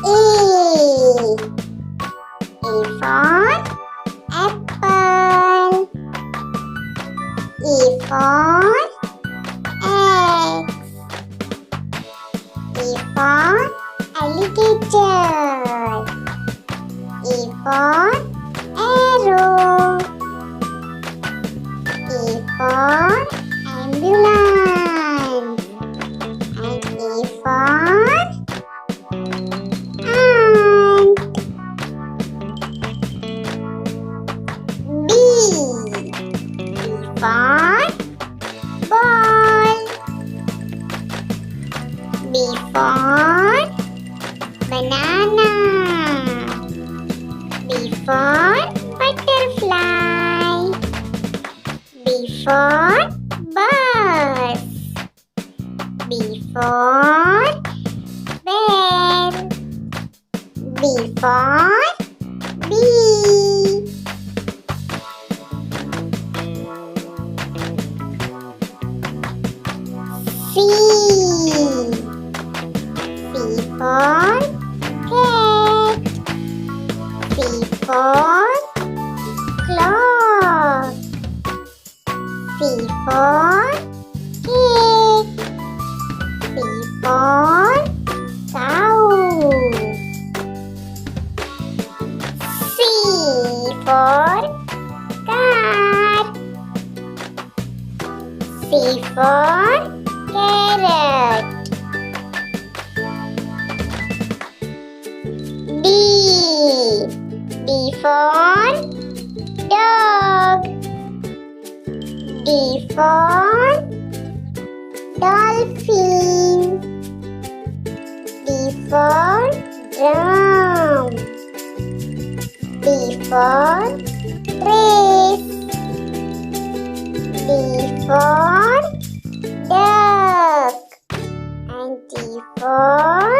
A. A for apple. E for X. E for alligator. E for arrow. A for ambulance. And A for ant. B. B for ball. B for banana. B for butterfly. B for bus. B for bear. B for bee. C. C for cat. C for clock. C for cake. C for cow. C for car. C for carrot. D. D for dog. D for dolphin. D for drum. D for race. D for duck. And D for